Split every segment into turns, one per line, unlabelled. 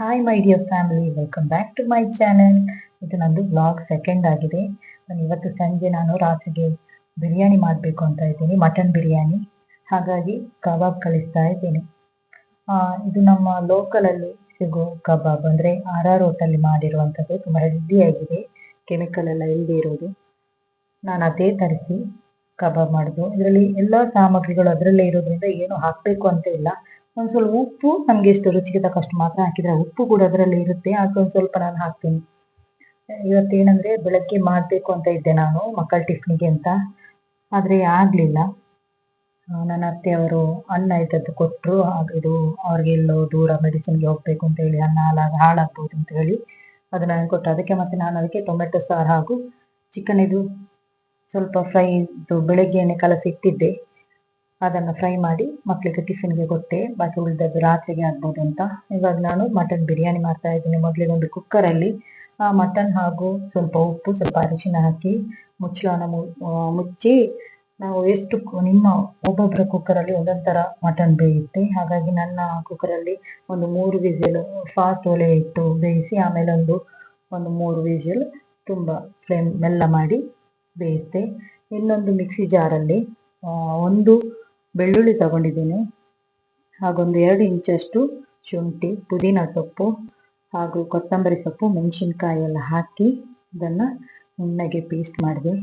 Hi my dear family, welcome back to my channel. ಇದು ನಂದು vlog second ಆಗಿದೆ. ಇವತ್ತು ಸಂಜೆ ನಾನು ರಾತ್ರಿಗೆ ಬಿರಿಯಾನಿ ಮಾಡಬೇಕು ಅಂತ ಇದ್ದೀನಿ, ಮಟನ್ ಬಿರಿಯಾನಿ. ಹಾಗಾಗಿ ಕಬಾಬ್ ಕಲಿಸ್ತಾ ಇದ್ದೀನಿ. ಇದು ನಮ್ಮ ಲೋಕಲಲ್ಲಿ ಸಿಗೋ ಕಬಾಬ್, ಅಂದರೆ RR ಹೋಟೆಲ್ ಮಾಡಿರುವಂಥದ್ದು. ತುಂಬ ಹೆಲ್ದಿಯಾಗಿದೆ, ಕೆಮಿಕಲ್ ಎಲ್ಲ ಇಲ್ಲದೆ ಇರೋದು. ನಾನು ಅದೇ ತರಿಸಿ ಕಬಾಬ್ ಮಾಡೋದು. ಇದರಲ್ಲಿ ಎಲ್ಲ ಸಾಮಗ್ರಿಗಳು ಅದರಲ್ಲೇ ಇರೋದ್ರಿಂದ ಏನು ಹಾಕಬೇಕು ಅಂತ ಇಲ್ಲ. ಒಂದು ಸ್ವಲ್ಪ ಉಪ್ಪು ನಮಗೆ ಎಷ್ಟು ರುಚಿಗೆ ತಕ್ಕಷ್ಟು ಮಾತ್ರ ಹಾಕಿದ್ರೆ, ಉಪ್ಪು ಕೂಡ ಅದರಲ್ಲಿ ಇರುತ್ತೆ, ಆಗ ಒಂದು ಸ್ವಲ್ಪ ನಾನು ಹಾಕ್ತೀನಿ. ಇವತ್ತೇನಂದ್ರೆ ಬೆಳಗ್ಗೆ ಮಾಡಬೇಕು ಅಂತ ಇದ್ದೆ ನಾನು ಮಕ್ಕಳ ಟಿಫ್ನಿಗೆ ಅಂತ, ಆದರೆ ಆಗಲಿಲ್ಲ. ನನ್ನ ಅತ್ತೆಯವರು ಅನ್ನ ಇದ್ದದ್ದು ಕೊಟ್ಟರು. ಇದು ಅವ್ರಿಗೆಲ್ಲೋ ದೂರ ಮೆಡಿಸಿನ್ಗೆ ಹೋಗ್ಬೇಕು ಅಂತ ಹೇಳಿ ಅನ್ನ ಹಾಳಾಗ್ಬೋದು ಅಂತ ಹೇಳಿ ಅದನ್ನ ನನಗೆ ಕೊಟ್ಟರು. ಅದಕ್ಕೆ ಮತ್ತೆ ನಾನು ಅದಕ್ಕೆ ಟೊಮೆಟೊ ಸಾರು ಹಾಗೂ ಚಿಕನ್ ಇದು ಸ್ವಲ್ಪ ಫ್ರೈ ಇದು ಬೆಳಗ್ಗೆನೆ ಕಲಸಿಟ್ಟಿದ್ದೆ, ಅದನ್ನು ಫ್ರೈ ಮಾಡಿ ಮಕ್ಕಳಿಗೆ ಟಿಫಿನ್ಗೆ ಕೊಟ್ಟೆ. ಬಾಕಿ ಉಳಿದದ್ದು ರಾತ್ರಿಗೆ ಆಗ್ಬೋದು ಅಂತ. ಇವಾಗ ನಾನು ಮಟನ್ ಬಿರಿಯಾನಿ ಮಾಡ್ತಾ ಇದ್ದೀನಿ. ಮೊದಲಿಗೆ ಒಂದು ಕುಕ್ಕರಲ್ಲಿ ಮಟನ್ ಹಾಗೂ ಸ್ವಲ್ಪ ಉಪ್ಪು, ಸ್ವಲ್ಪ ಅರಿಶಿನ ಹಾಕಿ ಮುಚ್ಚಳನ ಮುಚ್ಚಿ, ನಾವು ಎಷ್ಟು ನಿಮ್ಮ ಒಬ್ಬೊಬ್ಬರ ಕುಕ್ಕರಲ್ಲಿ ಒಂದೊಂದು ಥರ ಮಟನ್ ಬೇಯುತ್ತೆ. ಹಾಗಾಗಿ ನನ್ನ ಕುಕ್ಕರಲ್ಲಿ ಒಂದು 3 ವಿಸಿಲ್ ಫಾಸ್ಟ್ ಒಲೆ ಇಟ್ಟು ಬೇಯಿಸಿ, ಆಮೇಲೆ ಒಂದು 3 ವಿಸಿಲ್ ತುಂಬ ಫ್ಲೇಮ್ ಮೆಲ್ಲ ಮಾಡಿ ಬೇಯಿಸ್ತೆ. ಇನ್ನೊಂದು ಮಿಕ್ಸಿ ಜಾರಲ್ಲಿ ಒಂದು ಬೆಳ್ಳುಳ್ಳಿ ತಗೊಂಡಿದ್ದೀನಿ, ಹಾಗೊಂದು 2 ಇಂಚಷ್ಟು ಶುಂಠಿ, ಪುದೀನ ಸೊಪ್ಪು ಹಾಗೂ ಕೊತ್ತಂಬರಿ ಸೊಪ್ಪು, ಮೆಣಸಿನ್ಕಾಯಿ ಎಲ್ಲ ಹಾಕಿ ಇದನ್ನು ನುಣ್ಣಗೆ ಪೇಸ್ಟ್ ಮಾಡಿದೆ.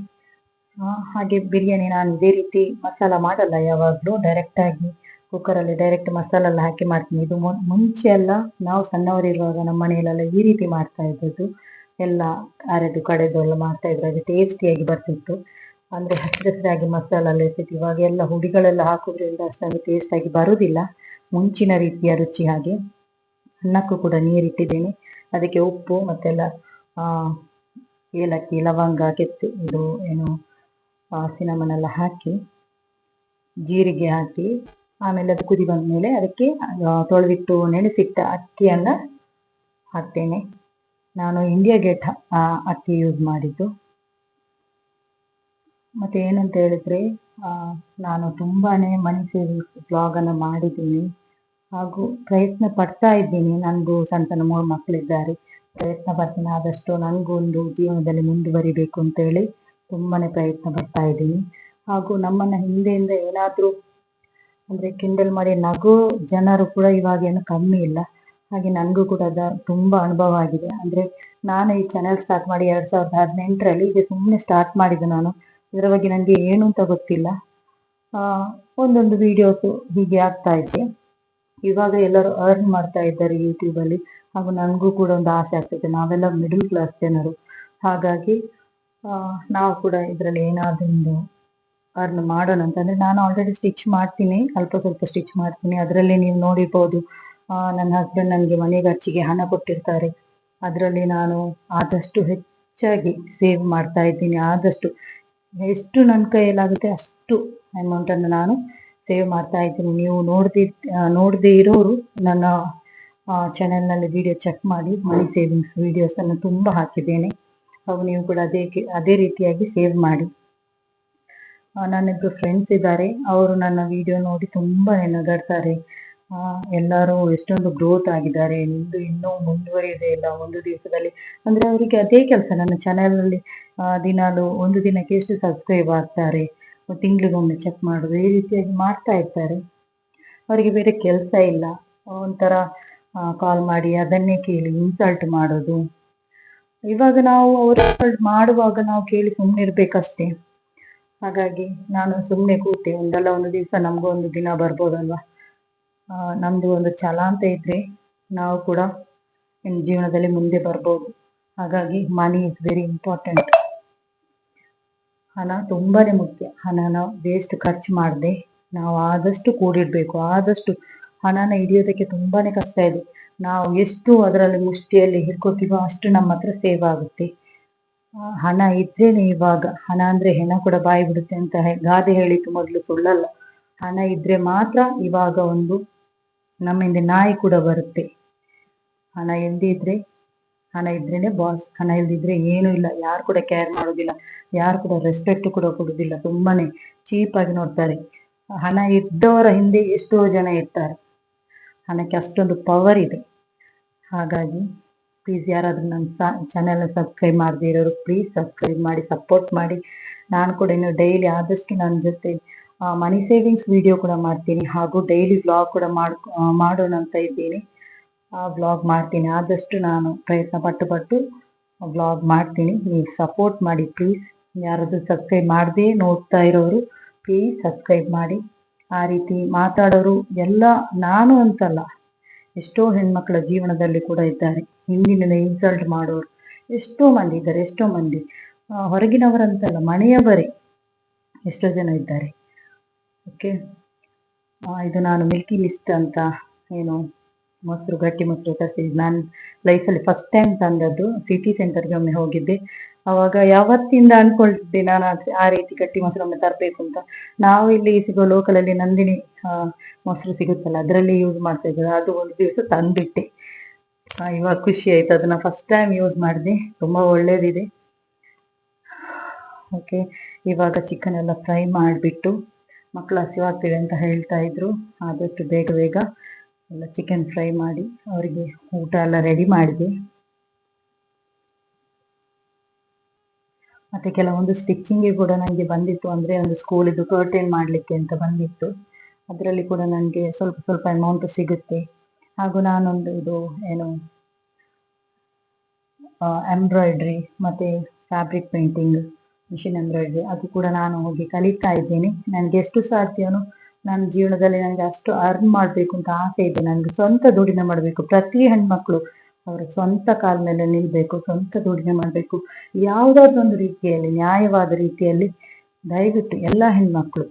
ಹಾಗೆ ಬಿರಿಯಾನಿ ನಾನು ಇದೇ ರೀತಿ ಮಸಾಲ ಮಾಡಲ್ಲ, ಯಾವಾಗಲೂ ಡೈರೆಕ್ಟಾಗಿ ಕುಕ್ಕರಲ್ಲಿ ಡೈರೆಕ್ಟ್ ಮಸಾಲ ಎಲ್ಲ ಹಾಕಿ ಮಾಡ್ತೀನಿ. ಇದು ಮುಂಚೆ ಎಲ್ಲ ನಾವು ಸಣ್ಣವರಿರುವಾಗ ನಮ್ಮ ಮನೆಯಲ್ಲೆಲ್ಲ ಈ ರೀತಿ ಮಾಡ್ತಾ ಇದ್ದದ್ದು, ಎಲ್ಲ ಅರೆದು ಕಡೆದು ಎಲ್ಲ ಮಾಡ್ತಾ ಇದ್ರು. ಅದು ಟೇಸ್ಟಿಯಾಗಿ ಬರ್ತಿತ್ತು. ಅಂದರೆ ಹಸಿರಾಗಿ ಮಸಾಲ ಎಲ್ಲ ಇರ್ತಿತ್ತು. ಇವಾಗ ಎಲ್ಲ ಹುಡಿಗಳೆಲ್ಲ ಹಾಕೋದ್ರಿಂದ ಅಷ್ಟೊಂದು ಟೇಸ್ಟಾಗಿ ಬರುವುದಿಲ್ಲ ಮುಂಚಿನ ರೀತಿಯ ರುಚಿ. ಹಾಗೆ ಅನ್ನಕ್ಕೂ ಕೂಡ ನೀರಿಟ್ಟಿದ್ದೇನೆ, ಅದಕ್ಕೆ ಉಪ್ಪು ಮತ್ತೆಲ್ಲ ಏಲಕ್ಕಿ, ಲವಂಗ, ಇದು ಏನು ಸಿನಮನ್ ಎಲ್ಲ ಹಾಕಿ, ಜೀರಿಗೆ ಹಾಕಿ, ಆಮೇಲೆ ಅದು ಕುದಿ ಬಂದ ಮೇಲೆ ಅದಕ್ಕೆ ತೊಳೆದಿಟ್ಟು ನೆನೆಸಿಟ್ಟ ಅಕ್ಕಿಯನ್ನು ಹಾಕ್ತೇನೆ. ನಾನು ಇಂಡಿಯಾ ಗೇಟ್ ಅಕ್ಕಿ ಯೂಸ್ ಮಾಡಿದ್ದು. ಮತ್ತು ಏನಂತ ಹೇಳಿದ್ರೆ, ನಾನು ತುಂಬಾ ಮನಿ ಸೇವಿಂಗ್ಸ್ ಬ್ಲಾಗನ್ನು ಮಾಡಿದ್ದೀನಿ ಹಾಗೂ ಪ್ರಯತ್ನ ಪಡ್ತಾ ಇದ್ದೀನಿ. ನನಗೂ ಸಣ್ಣ ಸಣ್ಣ 3 ಮಕ್ಕಳಿದ್ದಾರೆ. ಪ್ರಯತ್ನ ಪಡ್ತೀನಿ, ಆದಷ್ಟು ನನಗೂ ಒಂದು ಜೀವನದಲ್ಲಿ ಮುಂದುವರಿಬೇಕು ಅಂತೇಳಿ ತುಂಬಾ ಪ್ರಯತ್ನ ಪಡ್ತಾ ಇದ್ದೀನಿ. ಹಾಗೂ ನಮ್ಮನ್ನು ಹಿಂದೆಯಿಂದ ಏನಾದರೂ ಅಂದರೆ ಕಿಂಡಲ್ ಮಾಡಿ ನಗು ಜನರು ಕೂಡ ಇವಾಗ ಏನು ಕಮ್ಮಿ ಇಲ್ಲ. ಹಾಗೆ ನನಗೂ ಕೂಡ ತುಂಬ ಅನುಭವ ಆಗಿದೆ. ಅಂದರೆ ನಾನು ಈ ಚಾನೆಲ್ ಸ್ಟಾರ್ಟ್ ಮಾಡಿ 2018ರಲ್ಲಿ ಇದು ಸುಮ್ಮನೆ ಸ್ಟಾರ್ಟ್ ಮಾಡಿದ್ದು ನಾನು. ಇದರ ಬಗ್ಗೆ ನನಗೆ ಏನು ಅಂತ ಗೊತ್ತಿಲ್ಲ. ಒಂದೊಂದು ವಿಡಿಯೋಸು ಹೀಗೆ ಆಗ್ತಾ ಇದ್ದೆ. ಇವಾಗ ಎಲ್ಲರೂ ಅರ್ನ್ ಮಾಡ್ತಾ ಇದ್ದಾರೆ ಯೂಟ್ಯೂಬಲ್ಲಿ, ಹಾಗೂ ನನಗೂ ಕೂಡ ಒಂದು ಆಸೆ ಆಗ್ತದೆ. ನಾವೆಲ್ಲ ಮಿಡಲ್ ಕ್ಲಾಸ್ ಜನರು, ಹಾಗಾಗಿ ನಾವು ಕೂಡ ಇದರಲ್ಲಿ ಏನಾದರೂ ಒಂದು ಅರ್ನ್ ಮಾಡೋಣ ಅಂತಂದರೆ, ನಾನು ಆಲ್ರೆಡಿ ಸ್ಟಿಚ್ ಮಾಡ್ತೀನಿ, ಅಲ್ಪ ಸ್ವಲ್ಪ ಸ್ಟಿಚ್ ಮಾಡ್ತೀನಿ. ಅದರಲ್ಲಿ ನೀವು ನೋಡಿರ್ಬೋದು, ನನ್ನ ಹಸ್ಬೆಂಡ್ ನನಗೆ ಮನೆ ಖರ್ಚಿಗೆ ಹಣ ಕೊಟ್ಟಿರ್ತಾರೆ. ಅದರಲ್ಲಿ ನಾನು ಆದಷ್ಟು ಹೆಚ್ಚಾಗಿ ಸೇವ್ ಮಾಡ್ತಾ ಇದ್ದೀನಿ. ಆದಷ್ಟು ಎಷ್ಟು ನನ್ನ ಕೈಯಲ್ಲಾಗುತ್ತೆ ಅಷ್ಟು ಅಮೌಂಟನ್ನು ನಾನು ಸೇವ್ ಮಾಡ್ತಾ ಇದ್ದೀನಿ. ನೀವು ನೋಡದೇ ಇರೋರು ನನ್ನ ಚಾನೆಲ್ನಲ್ಲಿ ವಿಡಿಯೋ ಚೆಕ್ ಮಾಡಿ, ಮನಿ ಸೇವಿಂಗ್ಸ್ ವಿಡಿಯೋಸನ್ನು ತುಂಬ ಹಾಕಿದ್ದೇನೆ. ಹಾಗೂ ನೀವು ಕೂಡ ಅದೇ ರೀತಿಯಾಗಿ ಸೇವ್ ಮಾಡಿ. ನನ್ನದು ಫ್ರೆಂಡ್ಸ್ ಇದ್ದಾರೆ, ಅವರು ನನ್ನ ವಿಡಿಯೋ ನೋಡಿ ತುಂಬಾ ನಗಾಡ್ತಾರೆ. ಎಲ್ಲರೂ ಎಷ್ಟೊಂದು ಗ್ರೋತ್ ಆಗಿದ್ದಾರೆ, ನಿಂದು ಇನ್ನೂ ಮುಂದುವರಿಯೋದೇ ಇಲ್ಲ ಒಂದು ದಿವಸದಲ್ಲಿ. ಅಂದರೆ ಅವರಿಗೆ ಅದೇ ಕೆಲಸ, ನನ್ನ ಚಾನೆಲ್ನಲ್ಲಿ ದಿನಾಲು ಒಂದು ದಿನಕ್ಕೆ ಎಷ್ಟು ಸಬ್ಸ್ಕ್ರೈಬ್ ಆಗ್ತಾರೆ, ತಿಂಗಳಿಗೊಮ್ಮೆ ಚೆಕ್ ಮಾಡೋದು, ಈ ರೀತಿಯಾಗಿ ಮಾಡ್ತಾ ಇರ್ತಾರೆ. ಅವರಿಗೆ ಬೇರೆ ಕೆಲಸ ಇಲ್ಲ. ಒಂಥರ ಕಾಲ್ ಮಾಡಿ ಅದನ್ನೇ ಕೇಳಿ ಇನ್ಸಲ್ಟ್ ಮಾಡೋದು. ಇವಾಗ ನಾವು ಅವರು ಇನ್ಸಲ್ಟ್ ಮಾಡುವಾಗ ನಾವು ಕೇಳಿ ಸುಮ್ಮನೆ ಇರಬೇಕಷ್ಟೇ. ಹಾಗಾಗಿ ನಾನು ಸುಮ್ಮನೆ ಕೂತೆ. ಒಂದಲ್ಲ ಒಂದು ದಿವಸ ನಮಗೂ ಒಂದು ದಿನ ಬರ್ಬೋದಲ್ವಾ. ನಮ್ಮದು ಒಂದು ಛಲ ಅಂತ ಇದ್ದರೆ ನಾವು ಕೂಡ ಜೀವನದಲ್ಲಿ ಮುಂದೆ ಬರ್ಬೋದು. ಹಾಗಾಗಿ ಮನಿ ಇಸ್ ವೆರಿ ಇಂಪಾರ್ಟೆಂಟ್. ಹಣ ತುಂಬಾ ಮುಖ್ಯ. ಹಣನ ವೇಸ್ಟ್ ಖರ್ಚು ಮಾಡದೆ ನಾವು ಆದಷ್ಟು ಕೂಡಿಡಬೇಕು. ಆದಷ್ಟು ಹಣನ ಹಿಡಿಯೋದಕ್ಕೆ ತುಂಬಾ ಕಷ್ಟ ಇದೆ. ನಾವು ಎಷ್ಟು ಅದರಲ್ಲಿ ಮುಷ್ಟಿಯಲ್ಲಿ ಹಿಡ್ಕೋತೀವೋ ಅಷ್ಟು ನಮ್ಮ ಹತ್ರ ಸೇವ್ ಆಗುತ್ತೆ. ಹಣ ಇದ್ರೇನೆ ಇವಾಗ. ಹಣ ಅಂದರೆ ಹೆಣ ಕೂಡ ಬಾಯಿ ಬಿಡುತ್ತೆ ಅಂತ ಗಾದೆ ಹೇಳಿದ್ದು ಮೊದಲು ಸುಳ್ಳಲ್ಲ. ಹಣ ಇದ್ರೆ ಮಾತ್ರ ಇವಾಗ ಒಂದು ನಮ್ಮಿಂದ ನಾಯಿ ಕೂಡ ಬರುತ್ತೆ. ಹಣ ಇದ್ರೇನೆ ಬಾಸ್. ಹಣ ಇಲ್ದಿದ್ರೆ ಏನೂ ಇಲ್ಲ. ಯಾರು ಕೂಡ ಕೇರ್ ಮಾಡೋದಿಲ್ಲ, ಯಾರು ಕೂಡ ರೆಸ್ಪೆಕ್ಟ್ ಕೂಡ ಕೊಡೋದಿಲ್ಲ. ತುಂಬಾನೇ ಚೀಪಾಗಿ ನೋಡ್ತಾರೆ. ಹಣ ಇದ್ದವರ ಹಿಂದೆ ಎಷ್ಟೋ ಜನ ಇರ್ತಾರೆ. ಹಣಕ್ಕೆ ಅಷ್ಟೊಂದು ಪವರ್ ಇದೆ. ಹಾಗಾಗಿ ಪ್ಲೀಸ್ ಯಾರಾದರೂ ನನ್ನ ಚಾನೆಲ್ನ ಸಬ್ಸ್ಕ್ರೈಬ್ ಮಾಡದೇ ಇರೋರು ಪ್ಲೀಸ್ ಸಬ್ಸ್ಕ್ರೈಬ್ ಮಾಡಿ ಸಪೋರ್ಟ್ ಮಾಡಿ. ನಾನು ಕೂಡ ಇನ್ನು ಡೈಲಿ ಆದಷ್ಟು ನನ್ನ ಜೊತೆ ಮನಿ ಸೇವಿಂಗ್ಸ್ ವಿಡಿಯೋ ಕೂಡ ಮಾಡ್ತೀನಿ, ಹಾಗೂ ಡೈಲಿ ವ್ಲಾಗ್ ಕೂಡ ಮಾಡೋಣ ಅಂತ ಇದ್ದೀನಿ. ವ್ಲಾಗ್ ಮಾಡ್ತೀನಿ, ಆದಷ್ಟು ನಾನು ಪ್ರಯತ್ನ ಪಟ್ಟು ವ್ಲಾಗ್ ಮಾಡ್ತೀನಿ. ನೀವು ಸಪೋರ್ಟ್ ಮಾಡಿ ಪ್ಲೀಸ್. ಯಾರಾದರೂ ಸಬ್ಸ್ಕ್ರೈಬ್ ಮಾಡದೆ ನೋಡ್ತಾ ಇರೋರು ಪ್ಲೀಸ್ ಸಬ್ಸ್ಕ್ರೈಬ್ ಮಾಡಿ. ಆ ರೀತಿ ಮಾತಾಡೋರು ಎಲ್ಲ ನಾನು ಅಂತಲ್ಲ, ಎಷ್ಟೋ ಹೆಣ್ಮಕ್ಳ ಜೀವನದಲ್ಲಿ ಕೂಡ ಇದ್ದಾರೆ. ಹಿಂದಿನ ಇನ್ಸಲ್ಟ್ ಮಾಡೋರು ಎಷ್ಟೋ ಮಂದಿ ಇದ್ದಾರೆ, ಎಷ್ಟೋ ಮಂದಿ ಹೊರಗಿನವರಂತಲ್ಲ, ಮನೆಯವರೇ ಎಷ್ಟೋ ಜನ ಇದ್ದಾರೆ. ಓಕೆ, ಇದು ನಾನು ಮಿಲ್ಕಿ ಮಿಸ್ಟ್ ಅಂತ ಏನು ಮೊಸರು, ಗಟ್ಟಿ ಮೊಸರು ತರಿಸಿದ್ದು. ನಾನು ಲೈಫಲ್ಲಿ ಫಸ್ಟ್ ಟೈಮ್ ತಂದದ್ದು. ಸಿಟಿ ಸೆಂಟರ್ಗೆ ಒಮ್ಮೆ ಹೋಗಿದ್ದೆ, ಅವಾಗ ಯಾವತ್ತಿಂದ ಅನ್ಕೊಳ್ತಿದ್ದೆ ನಾನು ಆ ರೀತಿ ಗಟ್ಟಿ ಮೊಸರು ಒಮ್ಮೆ ತರಬೇಕು ಅಂತ. ನಾವು ಇಲ್ಲಿ ಸಿಗೋ ಲೋಕಲಲ್ಲಿ ನಂದಿನಿ ಮೊಸರು ಸಿಗುತ್ತಲ್ಲ, ಅದರಲ್ಲಿ ಯೂಸ್ ಮಾಡ್ತಾ ಇದ್ದಾರೆ. ಅದು ಒಂದು ದಿವಸ ತಂದ್ಬಿಟ್ಟೆ. ಇವಾಗ ಖುಷಿ ಆಯ್ತು, ಅದನ್ನ ಫಸ್ಟ್ ಟೈಮ್ ಯೂಸ್ ಮಾಡಿದೆ, ತುಂಬಾ ಒಳ್ಳೇದಿದೆ. ಓಕೆ, ಇವಾಗ ಚಿಕನ್ ಎಲ್ಲ ಫ್ರೈ ಮಾಡಿಬಿಟ್ಟು, ಮಕ್ಕಳು ಹಸಿವಾಗ್ತಿದೆ ಅಂತ ಹೇಳ್ತಾ ಇದ್ರು, ಆದಷ್ಟು ಬೇಗ ಬೇಗ ಎಲ್ಲ ಚಿಕನ್ ಫ್ರೈ ಮಾಡಿ ಅವರಿಗೆ ಊಟ ಎಲ್ಲ ರೆಡಿ ಮಾಡಿದೆ. ಮತ್ತೆ ಕೆಲವೊಂದು ಸ್ಟಿಚಿಂಗ್ಗೆ ಕೂಡ ನನಗೆ ಬಂದಿತ್ತು, ಅಂದ್ರೆ ಒಂದು ಸ್ಕೂಲಿದ್ದು ಕರ್ಟೈನ್ ಮಾಡಲಿಕ್ಕೆ ಅಂತ ಬಂದಿತ್ತು. ಅದರಲ್ಲಿ ಕೂಡ ನನಗೆ ಸ್ವಲ್ಪ ಸ್ವಲ್ಪ ಅಮೌಂಟ್ ಸಿಗುತ್ತೆ. ಹಾಗೂ ನಾನೊಂದು ಇದು ಏನು ಎಂಬ್ರಾಯ್ಡ್ರಿ ಮತ್ತೆ ಫ್ಯಾಬ್ರಿಕ್ ಪೇಂಟಿಂಗ್, ಮಿಷಿನ್ ಎಂಬ್ರಾಯ್ಡ್ರಿ, ಅದು ಕೂಡ ನಾನು ಹೋಗಿ ಕಲಿತಾ ಇದ್ದೇನೆ. ನನಗೆ ಎಷ್ಟು ಸಾಧ್ಯನೋ ನನ್ನ ಜೀವನದಲ್ಲಿ ನನಗೆ ಅಷ್ಟು ಅರ್ನ್ ಮಾಡಬೇಕು ಅಂತ ಆಸೆ ಇದೆ. ನನಗೆ ಸ್ವಂತ ದುಡಿಮೆ ಮಾಡಬೇಕು. ಪ್ರತಿ ಹೆಣ್ಮಕ್ಳು ಅವರ ಸ್ವಂತ ಕಾಲ ಮೇಲೆ ನಿಲ್ಬೇಕು, ಸ್ವಂತ ದುಡಿಮೆ ಮಾಡಬೇಕು. ಯಾವುದಾದ್ರೂ ಒಂದು ರೀತಿಯಲ್ಲಿ, ನ್ಯಾಯವಾದ ರೀತಿಯಲ್ಲಿ ದಯವಿಟ್ಟು ಎಲ್ಲ ಹೆಣ್ಮಕ್ಳು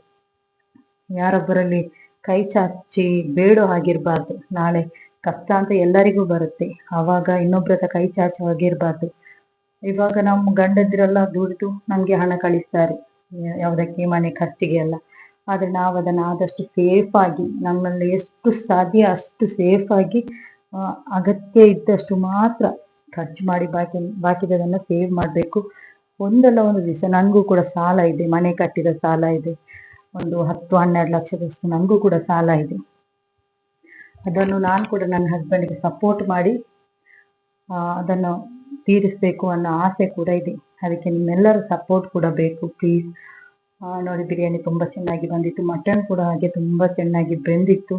ಯಾರೊಬ್ಬರಲ್ಲಿ ಕೈ ಚಾಚಿ ಬೇಡೋ ಆಗಿರ್ಬಾರ್ದು. ನಾಳೆ ಕಷ್ಟ ಅಂತ ಎಲ್ಲರಿಗೂ ಬರುತ್ತೆ, ಆವಾಗ ಇನ್ನೊಬ್ಬರ ಕೈ ಚಾಚೋ ಹಾಗಿರ್ಬಾರ್ದು. ಇವಾಗ ನಮ್ಮ ಗಂಡದಿರೆಲ್ಲ ದುಡಿದು ನಮ್ಗೆ ಹಣ ಕಳಿಸ್ತಾರೆ, ಯಾವುದಕ್ಕೆ, ಮನೆ ಖರ್ಚಿಗೆ ಎಲ್ಲ. ಆದ್ರೆ ನಾವು ಅದನ್ನ ಆದಷ್ಟು ಸೇಫ್ ಆಗಿ, ನಮ್ಮಲ್ಲಿ ಎಷ್ಟು ಸಾಧ್ಯ ಅಷ್ಟು ಸೇಫ್ ಆಗಿ, ಅಗತ್ಯ ಇದ್ದಷ್ಟು ಮಾತ್ರ ಖರ್ಚು ಮಾಡಿ ಬಾಕಿದನ್ನ ಸೇವ್ ಮಾಡಬೇಕು. ಒಂದಲ್ಲ ಒಂದು ದಿವಸ, ನನಗೂ ಕೂಡ ಸಾಲ ಇದೆ, ಮನೆ ಕಟ್ಟಿದ ಸಾಲ ಇದೆ, ಒಂದು 10-12 ಲಕ್ಷದಷ್ಟು ನನಗೂ ಕೂಡ ಸಾಲ ಇದೆ. ಅದನ್ನು ನಾನು ಕೂಡ ನನ್ನ ಹಸ್ಬೆಂಡ್ಗೆ ಸಪೋರ್ಟ್ ಮಾಡಿ ಅದನ್ನು ತೀರಿಸ್ಬೇಕು ಅನ್ನೋ ಆಸೆ ಕೂಡ ಇದೆ. ಅದಕ್ಕೆ ನಿಮ್ಮೆಲ್ಲರ ಸಪೋರ್ಟ್ ಕೂಡ ಬೇಕು ಪ್ಲೀಸ್. ನೋಡಿ, ಬಿರಿಯಾನಿ ತುಂಬಾ ಚೆನ್ನಾಗಿ ಬಂದಿತ್ತು, ಮಟನ್ ಕೂಡ ಹಾಗೆ ತುಂಬಾ ಚೆನ್ನಾಗಿ ಬೆಂದಿತ್ತು.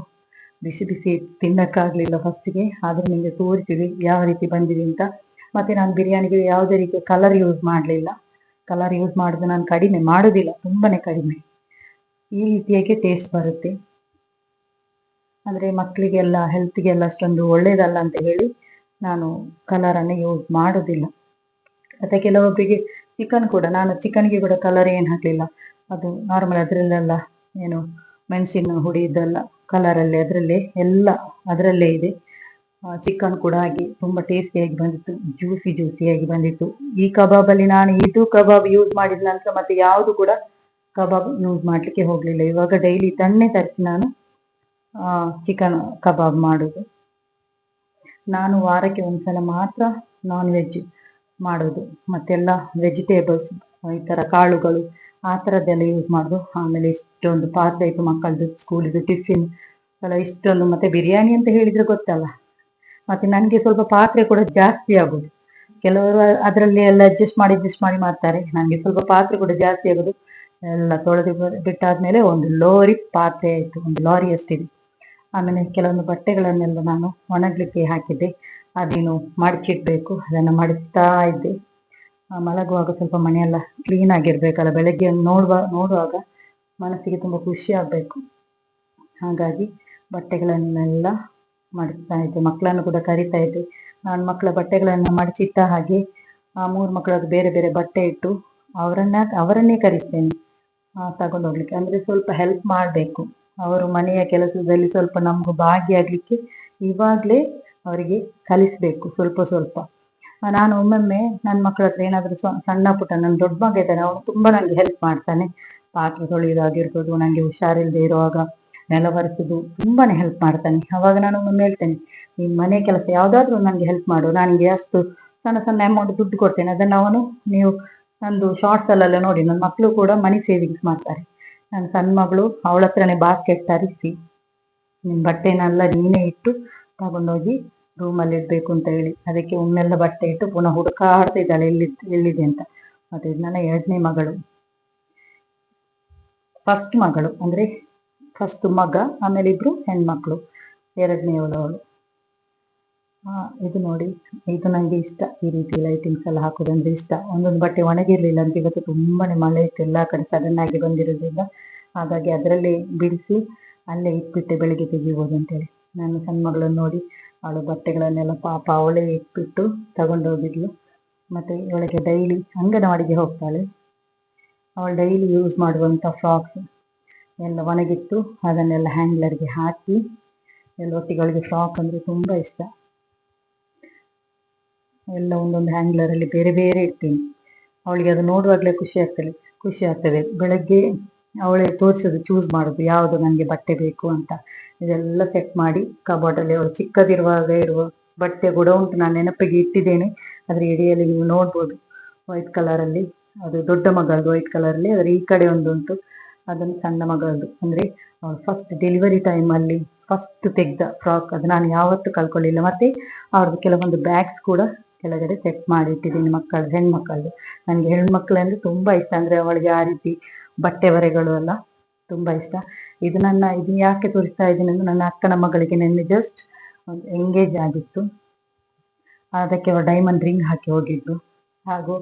ಬಿಸಿ ಬಿಸಿ ತಿನ್ನಕ್ಕಾಗ್ಲಿಲ್ಲ ಫಸ್ಟಿಗೆ, ಆದ್ರೆ ನಿಮಗೆ ತೋರಿಸಿದೆ ಯಾವ ರೀತಿ ಬಂದಿದೆ ಅಂತ. ಮತ್ತೆ ನಾನು ಬಿರಿಯಾನಿಗೆ ಯಾವುದೇ ರೀತಿಯ ಕಲರ್ ಯೂಸ್ ಮಾಡಲಿಲ್ಲ. ಕಲರ್ ಯೂಸ್ ಮಾಡೋದು ನಾನು ಕಡಿಮೆ ಮಾಡೋದಿಲ್ಲ, ತುಂಬಾನೇ ಕಡಿಮೆ. ಈ ರೀತಿಯಾಗಿ ಟೇಸ್ಟ್ ಬರುತ್ತೆ. ಅಂದ್ರೆ ಮಕ್ಕಳಿಗೆಲ್ಲ ಹೆಲ್ತ್ಗೆಲ್ಲ ಅಷ್ಟೊಂದು ಒಳ್ಳೇದಲ್ಲ ಅಂತ ಹೇಳಿ ನಾನು ಕಲರನ್ನು ಯೂಸ್ ಮಾಡೋದಿಲ್ಲ. ಮತ್ತೆ ಕೆಲವೊಬ್ಬರಿಗೆ ಚಿಕನ್ ಕೂಡ, ನಾನು ಚಿಕನ್ಗೆ ಕೂಡ ಕಲರ್ ಏನು ಹಾಕಲಿಲ್ಲ, ಅದು ನಾರ್ಮಲ್ ಅದರಲ್ಲೆಲ್ಲ ಏನು ಮೆಣಸಿನ ಹುಡಿ ಇದೆಲ್ಲ ಕಲರಲ್ಲೇ, ಅದರಲ್ಲೇ ಎಲ್ಲ ಅದರಲ್ಲೇ ಇದೆ. ಚಿಕನ್ ಕೂಡ ಹಾಗೆ ತುಂಬಾ ಟೇಸ್ಟಿಯಾಗಿ ಬಂದಿತ್ತು, ಜ್ಯೂಸಿಯಾಗಿ ಬಂದಿತ್ತು. ಈ ಕಬಾಬಲ್ಲಿ ನಾನು ಇದು ಕಬಾಬ್ ಯೂಸ್ ಮಾಡಿದ ನಂತರ ಮತ್ತೆ ಯಾವುದು ಕೂಡ ಕಬಾಬ್ ಯೂಸ್ ಮಾಡ್ಲಿಕ್ಕೆ ಹೋಗ್ಲಿಲ್ಲ. ಇವಾಗ ಡೈಲಿ ಇದನ್ನೇ ತರಿಸಿ ನಾನು ಚಿಕನ್ ಕಬಾಬ್ ಮಾಡೋದು. ನಾನು ವಾರಕ್ಕೆ ಒಂದ್ಸಲ ಮಾತ್ರ ನಾನ್ ವೆಜ್ ಮಾಡೋದು, ಮತ್ತೆಲ್ಲ ವೆಜಿಟೇಬಲ್ಸ್, ಈ ತರ ಕಾಳುಗಳು ಆ ಥರದ್ದೆಲ್ಲ ಯೂಸ್ ಮಾಡೋದು. ಆಮೇಲೆ ಇಷ್ಟೊಂದು ಪಾತ್ರೆ ಇತ್ತು, ಮಕ್ಕಳದ್ದು ಸ್ಕೂಲಿದ್ದು ಟಿಫಿನ್ ಎಲ್ಲ ಇಷ್ಟೊಂದು. ಮತ್ತೆ ಬಿರಿಯಾನಿ ಅಂತ ಹೇಳಿದ್ರೆ ಗೊತ್ತಲ್ಲ, ಮತ್ತೆ ನನಗೆ ಸ್ವಲ್ಪ ಪಾತ್ರೆ ಕೂಡ ಜಾಸ್ತಿ ಆಗೋದು. ಕೆಲವರು ಅದರಲ್ಲಿ ಎಲ್ಲ ಅಡ್ಜಸ್ಟ್ ಮಾಡಿ ಮಾಡ್ತಾರೆ, ನನಗೆ ಸ್ವಲ್ಪ ಪಾತ್ರೆ ಕೂಡ ಜಾಸ್ತಿ ಆಗೋದು. ಎಲ್ಲ ತೊಳೆದು ಬಿಟ್ಟಾದ್ಮೇಲೆ ಒಂದು ಲೋರಿ ಪಾತ್ರೆ ಆಯಿತು, ಒಂದು ಲಾರಿ ಅಷ್ಟಿದೆ. ಆಮೇಲೆ ಕೆಲವೊಂದು ಬಟ್ಟೆಗಳನ್ನೆಲ್ಲ ನಾನು ಒಣಗಲಿಕ್ಕೆ ಹಾಕಿದ್ದೆ, ಅದೇನು ಮಡಚಿಡ್ಬೇಕು, ಅದನ್ನು ಮಡಿಸ್ತಾ ಇದ್ದೆ. ಮಲಗುವಾಗ ಸ್ವಲ್ಪ ಮನೆಯೆಲ್ಲ ಕ್ಲೀನ್ ಆಗಿರ್ಬೇಕಲ್ಲ, ಬೆಳಗ್ಗೆ ನೋಡುವಾಗ ಮನಸ್ಸಿಗೆ ತುಂಬ ಖುಷಿ ಆಗಬೇಕು. ಹಾಗಾಗಿ ಬಟ್ಟೆಗಳನ್ನೆಲ್ಲ ಮಡಿಸ್ತಾ ಇದ್ದೆ, ಮಕ್ಕಳನ್ನು ಕೂಡ ಕರಿತಾ ಇದ್ದೆ. ನಾನು ಮಕ್ಕಳ ಬಟ್ಟೆಗಳನ್ನು ಮಡಚಿಟ್ಟ ಹಾಗೆ 3 ಮಕ್ಕಳದ್ದು ಬೇರೆ ಬೇರೆ ಬಟ್ಟೆ ಇಟ್ಟು ಅವರನ್ನೇ ಕರಿಸ್ತೇನೆ ತಗೊಂಡು ಹೋಗ್ಲಿಕ್ಕೆ. ಅಂದ್ರೆ ಸ್ವಲ್ಪ ಹೆಲ್ಪ್ ಮಾಡಬೇಕು, ಅವರು ಮನೆಯ ಕೆಲಸದಲ್ಲಿ ಸ್ವಲ್ಪ ನಮಗೂ ಭಾಗಿಯಾಗಲಿಕ್ಕೆ ಇವಾಗಲೇ ಅವರಿಗೆ ಕಲಿಸ್ಬೇಕು ಸ್ವಲ್ಪ ಸ್ವಲ್ಪ. ನಾನು ಒಮ್ಮೊಮ್ಮೆ ನನ್ನ ಮಕ್ಕಳ ಹತ್ರ ಏನಾದರೂ ಸಣ್ಣ ಪುಟ್ಟ, ನನ್ನ ದೊಡ್ಡ ಮಗ ಇದ್ದಾನೆ, ಅವನು ತುಂಬಾ ನನಗೆ ಹೆಲ್ಪ್ ಮಾಡ್ತಾನೆ. ಪಾತ್ರೆ ತೊಳೆಯೋದಾಗಿರ್ಬೋದು, ನನಗೆ ಹುಷಾರಿಲ್ಲದೆ ಇರುವಾಗ ನೆಲ ಒರೆಸೋದು ತುಂಬಾನೇ ಹೆಲ್ಪ್ ಮಾಡ್ತಾನೆ. ಅವಾಗ ನಾನು ಒಮ್ಮೊಮ್ಮೆ ಹೇಳ್ತೇನೆ, ನೀನು ಮನೆ ಕೆಲಸ ಯಾವುದಾದ್ರೂ ನನಗೆ ಹೆಲ್ಪ್ ಮಾಡು, ನನಗೆ ಅಷ್ಟು ಸಣ್ಣ ಸಣ್ಣ ಅಮೌಂಟ್ ದುಡ್ಡು ಕೊಡ್ತೇನೆ, ಅದನ್ನು ನೀವು ನಂದು ಶಾರ್ಟ್ಸ್ ಅಲ್ಲೆಲ್ಲ ನೋಡಿ, ನನ್ನ ಮಕ್ಕಳು ಕೂಡ ಮನಿ ಸೇವಿಂಗ್ಸ್ ಮಾಡ್ತಾರೆ. ನನ್ನ ಸಣ್ಣ ಮಗಳು ಅವಳ ಹತ್ರನೇ ಬಾಸ್ಕೆಟ್ ತರಿಸಿ, ನಿನ್ನ ಬಟ್ಟೆನೆಲ್ಲ ನೀನೇ ಇಟ್ಟು ತಗೊಂಡೋಗಿ ರೂಮಲ್ಲಿ ಇಡಬೇಕು ಅಂತ ಹೇಳಿ ಅದಕ್ಕೆ ಒಮ್ಮೆಲ್ಲ ಬಟ್ಟೆ ಇಟ್ಟು ಪುನಃ ಹುಡುಕಾಡ್ತಾ ಇದ್ದಾಳೆ ಎಲ್ಲಿದೆ ಅಂತ. ಮತ್ತೆ ಇದು ನನ್ನ 2ನೇ ಮಗಳು, ಫಸ್ಟ್ ಮಗಳು ಅಂದ್ರೆ ಫಸ್ಟ್ ಮಗ, ಆಮೇಲೆ 2 ಹೆಣ್ಮಕ್ಳು, 2ನೇವಳು ಅವಳು. ಇದು ನೋಡಿ, ಇದು ನಂಗೆ ಇಷ್ಟ. ಈ ರೀತಿ ಲೈಟಿಂಗ್ಸ್ ಎಲ್ಲ ಹಾಕೋದಂದ್ರೆ ಇಷ್ಟ. ಒಂದೊಂದು ಬಟ್ಟೆ ಒಣಗಿರ್ಲಿಲ್ಲ ಅಂತ, ಇವತ್ತು ತುಂಬಾನೇ ಮಳೆ ಇತ್ತು, ಎಲ್ಲಾ ಕಡೆ ಸಡನ್ ಆಗಿ ಬಂದಿರೋದ್ರಿಂದ ಹಾಗಾಗಿ ಅದರಲ್ಲಿ ಬಿಡಿಸಿ ಅಲ್ಲೇ ಇಟ್ಬಿಟ್ಟೆ ಬೆಳಿಗ್ಗೆ ತೆಗಿಬೋದು ಅಂತೇಳಿ. ನಾನು ಸಣ್ಣ ಮಗಳನ್ನು ನೋಡಿ ಅವಳು ಬಟ್ಟೆಗಳನ್ನೆಲ್ಲ ಪಾಪ ಅವಳೇ ಇಟ್ಬಿಟ್ಟು ತಗೊಂಡೋಗಿದ್ಲು. ಮತ್ತೆ ಇವಳಿಗೆ ಡೈಲಿ ಅಂಗನವಾಡಿಗೆ ಹೋಗ್ತಾಳೆ, ಅವಳು ಡೈಲಿ ಯೂಸ್ ಮಾಡುವಂಥ ಫ್ರಾಕ್ಸ್ ಎಲ್ಲ ಒಣಗಿತ್ತು, ಅದನ್ನೆಲ್ಲ ಹ್ಯಾಂಗ್ಲರ್ಗೆ ಹಾಕಿ ಎಲ್ಲ ಒಟ್ಟಿಗೆ. ಅವಳಿಗೆ ಫ್ರಾಕ್ ಅಂದರೆ ತುಂಬ ಇಷ್ಟ. ಎಲ್ಲ ಒಂದೊಂದು ಹ್ಯಾಂಗ್ಲರಲ್ಲಿ ಬೇರೆ ಬೇರೆ ಇಡ್ತೀನಿ. ಅವಳಿಗೆ ಅದು ನೋಡುವಾಗಲೇ ಖುಷಿ ಆಗ್ತದೆ. ಬೆಳಗ್ಗೆ ಅವಳೇ ತೋರಿಸೋದು, ಚೂಸ್ ಮಾಡೋದು ಯಾವುದು ನನಗೆ ಬಟ್ಟೆ ಬೇಕು ಅಂತ. ಇದೆಲ್ಲ ಸೆಟ್ ಮಾಡಿ ಕಬೋರ್ಡಲ್ಲಿ ಅವಳು ಚಿಕ್ಕದಿರುವಾಗ ಇರುವ ಬಟ್ಟೆ ಕೂಡ ಉಂಟು, ನಾನು ನೆನಪಿಗೆ ಇಟ್ಟಿದ್ದೇನೆ. ಅದರ ಎಡೆಯಲ್ಲಿ ನೀವು ನೋಡ್ಬೋದು ವೈಟ್ ಕಲರಲ್ಲಿ, ಅದು ದೊಡ್ಡ ಮಗಳದ್ದು ವೈಟ್ ಕಲರಲ್ಲಿ. ಅದರ ಈ ಕಡೆ ಒಂದುಂಟು, ಅದನ್ನು ಸಣ್ಣ ಮಗಳದ್ದು. ಅಂದರೆ ಅವಳು ಫಸ್ಟ್ ಡೆಲಿವರಿ ಟೈಮಲ್ಲಿ ಫಸ್ಟ್ ತೆಗೆದ ಫ್ರಾಕ್, ಅದು ನಾನು ಯಾವತ್ತೂ ಕಳ್ಕೊಳ್ಳಿಲ್ಲ. ಮತ್ತು ಅವ್ರದ್ದು ಕೆಲವೊಂದು ಬ್ಯಾಗ್ಸ್ ಕೂಡ ಕೆಳಗಡೆ ಸೆಟ್ ಮಾಡಿ ಇಟ್ಟಿದ್ದೀನಿ ಹೆಣ್ಮಕ್ಕಳದು. ನನಗೆ ಹೆಣ್ಮಕ್ಳಂದ್ರೆ ತುಂಬ ಇಷ್ಟ. ಅಂದರೆ ಅವಳಿಗೆ ಆ ರೀತಿ ಬಟ್ಟೆ ಬರೆಗಳು ಎಲ್ಲ ತುಂಬ ಇಷ್ಟ. ಇದು ಯಾಕೆ ತೋರಿಸ್ತಾ ಇದ್ದೀನಿ ಅಂದರೆ, ನನ್ನ ಅಕ್ಕನ ಮಗಳಿಗೆ ನೆನ್ನೆ ಜಸ್ಟ್ ಒಂದು ಎಂಗೇಜ್ ಆಗಿತ್ತು, ಅದಕ್ಕೆ ಅವಳು ಡೈಮಂಡ್ ರಿಂಗ್ ಹಾಕಿ ಹೋಗಿದ್ದು. ಹಾಗೂ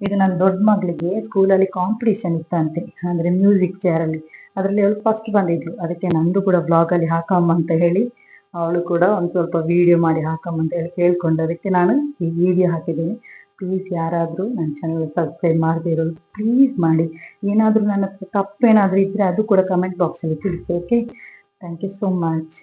ಇದು ನನ್ನ ದೊಡ್ಡ ಮಗಳಿಗೆ ಸ್ಕೂಲಲ್ಲಿ ಕಾಂಪಿಟೇಷನ್ ಇತ್ತಂತೆ, ಅಂದರೆ ಮ್ಯೂಸಿಕ್ ಚೇರಲ್ಲಿ. ಅದರಲ್ಲಿ ಅವಳು ಫಸ್ಟ್ ಬಂದಿದ್ಲು. ಅದಕ್ಕೆ ನಂದು ಕೂಡ ಬ್ಲಾಗಲ್ಲಿ ಹಾಕಮ್ಮ ಅಂತ ಹೇಳಿ ಅವಳು ಕೂಡ ಒಂದು ಸ್ವಲ್ಪ ವಿಡಿಯೋ ಮಾಡಿ ಹಾಕಮ್ಮ ಅಂತ ಹೇಳಿ ಕೇಳ್ಕೊಂಡು ಅದಕ್ಕೆ ನಾನು ಈ ವಿಡಿಯೋ ಹಾಕಿದ್ದೀನಿ. ಪ್ಲೀಸ್ ಯಾರಾದರೂ ನನ್ನ ಚಾನಲ್ ಸಬ್ಸ್ಕ್ರೈಬ್ ಮಾಡದೇ ಇರೋದು ಪ್ಲೀಸ್ ಮಾಡಿ. ಏನಾದರೂ ನನ್ನ ತಪ್ಪೇನಾದರೂ ಇದ್ದರೆ ಅದು ಕೂಡ ಕಮೆಂಟ್ ಬಾಕ್ಸಲ್ಲಿ ತಿಳಿಸಿ. Okay, thank you so much.